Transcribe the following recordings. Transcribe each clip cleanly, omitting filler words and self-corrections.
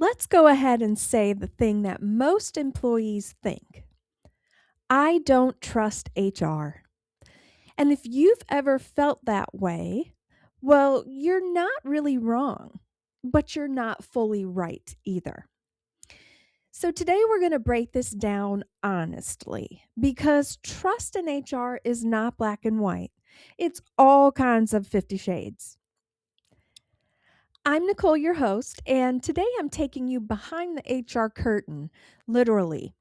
Let's go ahead and say the thing that most employees think. I don't trust HR. And if you've ever felt that way, well, you're not really wrong, but you're not fully right either. So today we're going to break this down honestly because trust in HR is not black and white. It's all kinds of 50 shades. I'm Nicole, your host, and today I'm taking you behind the HR curtain, literally.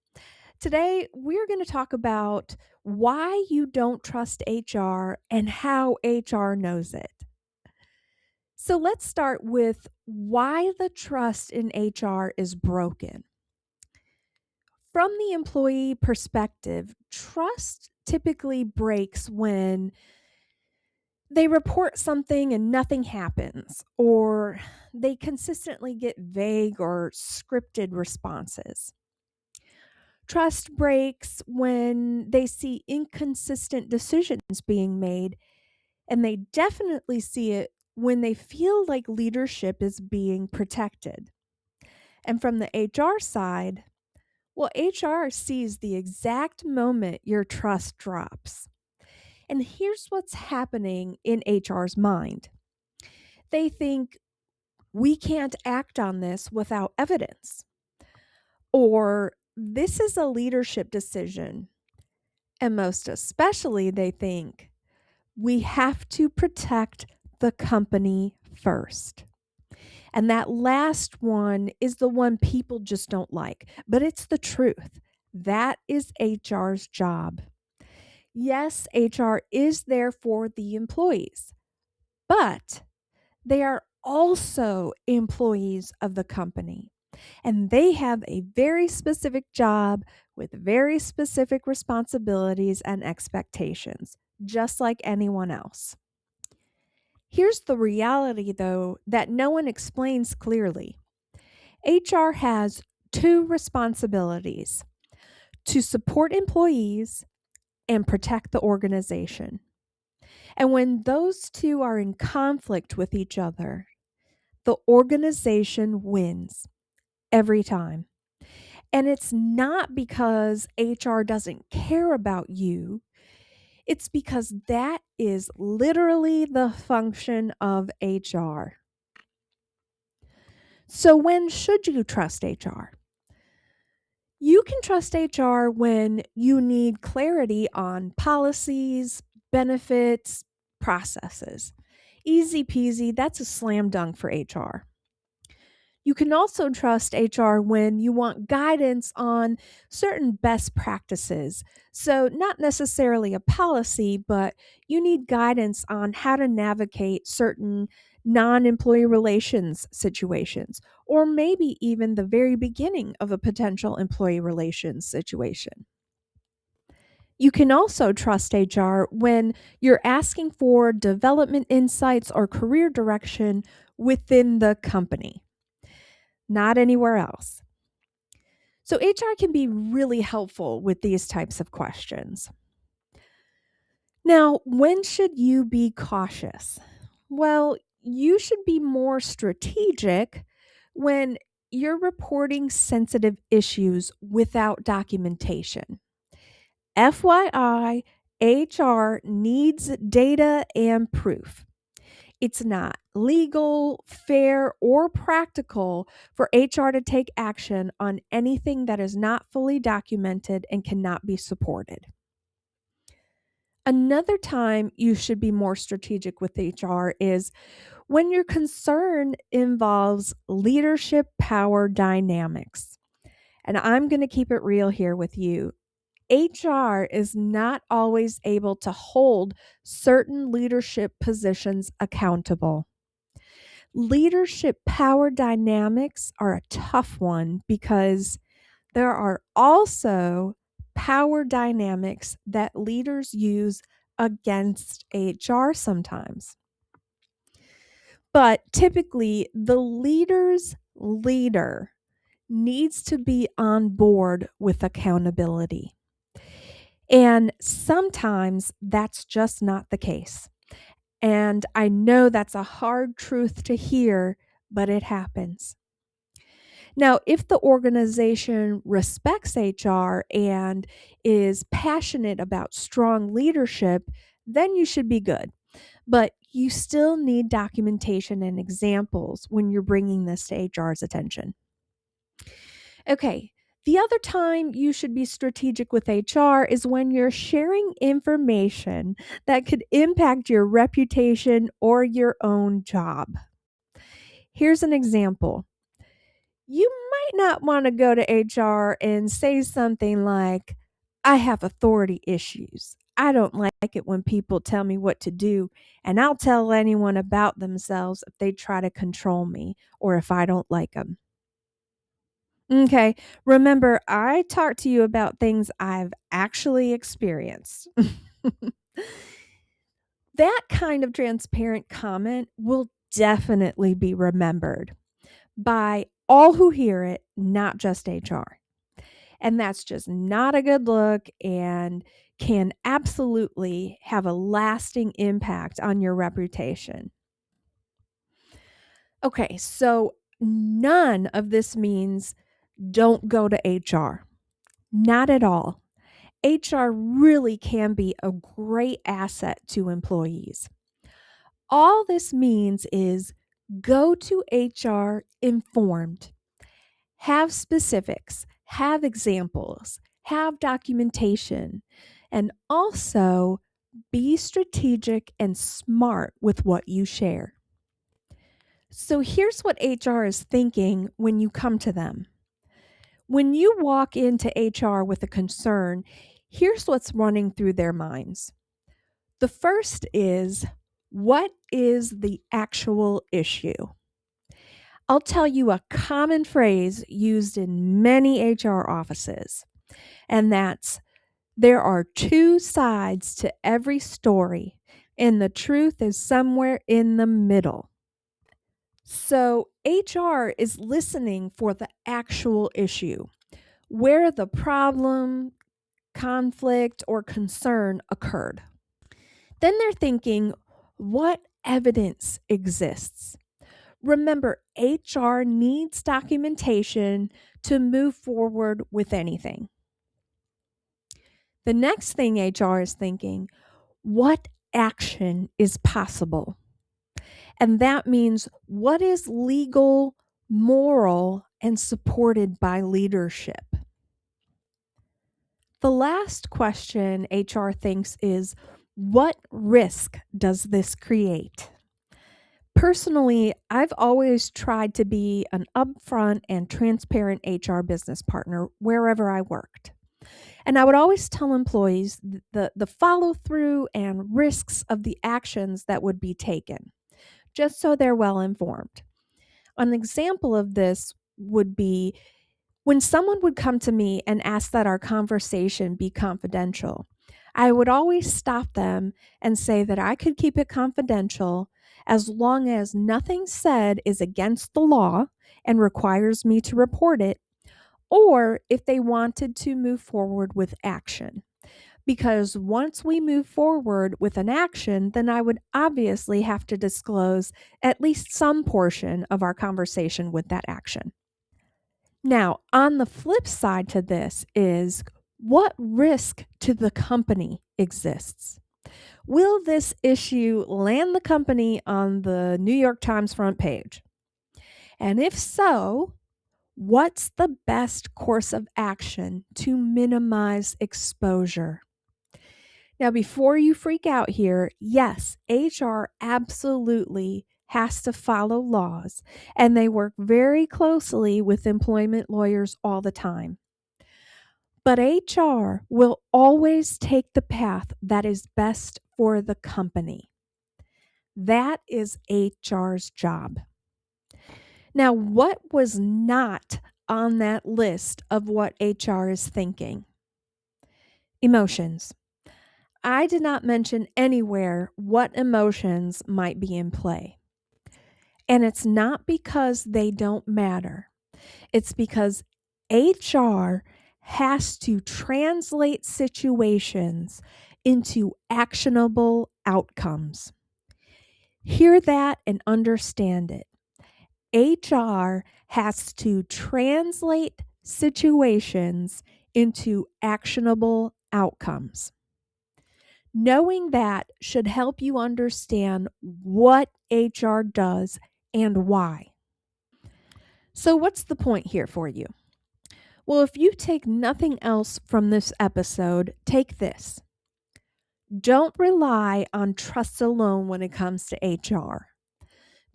Today, we're going to talk about why you don't trust HR and how HR knows it. So, let's start with why the trust in HR is broken. From the employee perspective, trust typically breaks when they report something and nothing happens, or they consistently get vague or scripted responses. Trust breaks when they see inconsistent decisions being made, and they definitely see it when they feel like leadership is being protected. And from the HR side, well, HR sees the exact moment your trust drops. And here's what's happening in HR's mind. They think we can't act on this without evidence, or this is a leadership decision. And most especially, they think we have to protect the company first. And that last one is the one people just don't like, but it's the truth. That is HR's job. Yes, HR is there for the employees, but they are also employees of the company. And they have a very specific job with very specific responsibilities and expectations, just like anyone else. Here's the reality, though, that no one explains clearly. HR has two responsibilities: to support employees and protect the organization. And when those two are in conflict with each other, the organization wins every time. And it's not because HR doesn't care about you. It's because that is literally the function of HR. So, when should you trust HR? You can trust HR when you need clarity on policies, benefits, processes. Easy peasy, that's a slam dunk for HR. You can also trust HR when you want guidance on certain best practices. So, not necessarily a policy, but you need guidance on how to navigate certain non employee relations situations, or maybe even the very beginning of a potential employee relations situation. You can also trust HR when you're asking for development insights or career direction within the company, not anywhere else. So, HR can be really helpful with these types of questions. Now, when should you be cautious? Well, you should be more strategic when you're reporting sensitive issues without documentation. FYI, HR needs data and proof. It's not legal, fair, or practical for HR to take action on anything that is not fully documented and cannot be supported. Another time you should be more strategic with HR is when your concern involves leadership power dynamics. And I'm going to keep it real here with you. HR is not always able to hold certain leadership positions accountable. Leadership power dynamics are a tough one because there are also power dynamics that leaders use against HR sometimes. But typically, the leader's leader needs to be on board with accountability. And sometimes that's just not the case. And I know that's a hard truth to hear, but it happens. Now, if the organization respects HR and is passionate about strong leadership, then you should be good. But you still need documentation and examples when you're bringing this to HR's attention. Okay, the other time you should be strategic with HR is when you're sharing information that could impact your reputation or your own job. Here's an example. You might not want to go to HR and say something like, I have authority issues. I don't like it when people tell me what to do, and I'll tell anyone about themselves if they try to control me or if I don't like them. Okay, remember, I talked to you about things I've actually experienced. That kind of transparent comment will definitely be remembered by all who hear it, not just HR. And that's just not a good look and can absolutely have a lasting impact on your reputation. Okay, so none of this means don't go to HR. Not at all. HR really can be a great asset to employees. All this means is go to HR informed. Have specifics, have examples, have documentation, and also be strategic and smart with what you share. So here's what HR is thinking when you come to them. When you walk into HR with a concern, here's what's running through their minds. The first is, what is the actual issue? I'll tell you a common phrase used in many HR offices, and that's, there are two sides to every story, and the truth is somewhere in the middle. So, HR is listening for the actual issue, where the problem, conflict, or concern occurred. Then they're thinking, what evidence exists? Remember, HR needs documentation to move forward with anything. The next thing HR is thinking, what action is possible? And that means what is legal, moral, and supported by leadership. The last question HR thinks is, what risk does this create? Personally, I've always tried to be an upfront and transparent HR business partner wherever I worked. And I would always tell employees the follow through and risks of the actions that would be taken, just so they're well informed. An example of this would be when someone would come to me and ask that our conversation be confidential. I would always stop them and say that I could keep it confidential as long as nothing said is against the law and requires me to report it, or if they wanted to move forward with action. Because once we move forward with an action, then I would obviously have to disclose at least some portion of our conversation with that action. Now, on the flip side to this is, what risk to the company exists? Will this issue land the company on the New York Times front page? And if so, what's the best course of action to minimize exposure? Now, before you freak out here, yes, HR absolutely has to follow laws, and they work very closely with employment lawyers all the time. But HR will always take the path that is best for the company. That is HR's job. Now, what was not on that list of what HR is thinking? Emotions. I did not mention anywhere what emotions might be in play. And it's not because they don't matter. It's because HR has to translate situations into actionable outcomes. Hear that and understand it. HR has to translate situations into actionable outcomes. Knowing that should help you understand what HR does and why. So, what's the point here for you? Well, if you take nothing else from this episode, take this. Don't rely on trust alone when it comes to HR.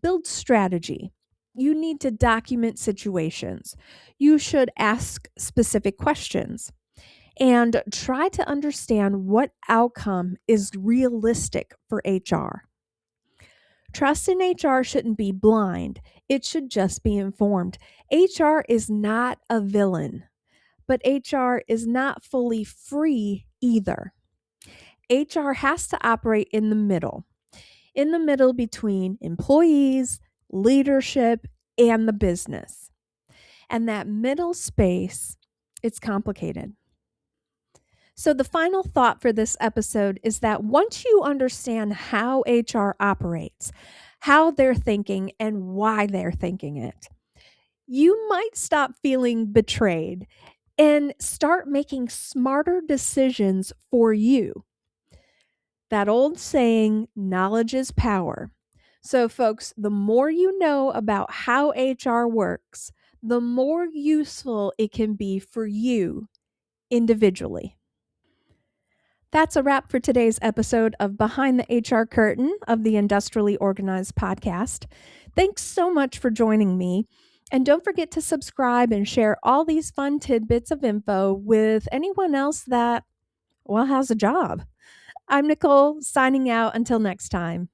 Build strategy. You need to document situations. You should ask specific questions and try to understand what outcome is realistic for HR. Trust in HR shouldn't be blind, it should just be informed. HR is not a villain, but HR is not fully free either. HR has to operate in the middle between employees, leadership, and the business. And that middle space, it's complicated. So, the final thought for this episode is that once you understand how HR operates, how they're thinking, and why they're thinking it, you might stop feeling betrayed and start making smarter decisions for you. That old saying, knowledge is power. So, folks, the more you know about how HR works, the more useful it can be for you individually. That's a wrap for today's episode of Behind the HR Curtain of the Industrially Organized podcast. Thanks so much for joining me. And don't forget to subscribe and share all these fun tidbits of info with anyone else that, well, has a job. I'm Nicole, signing out until next time.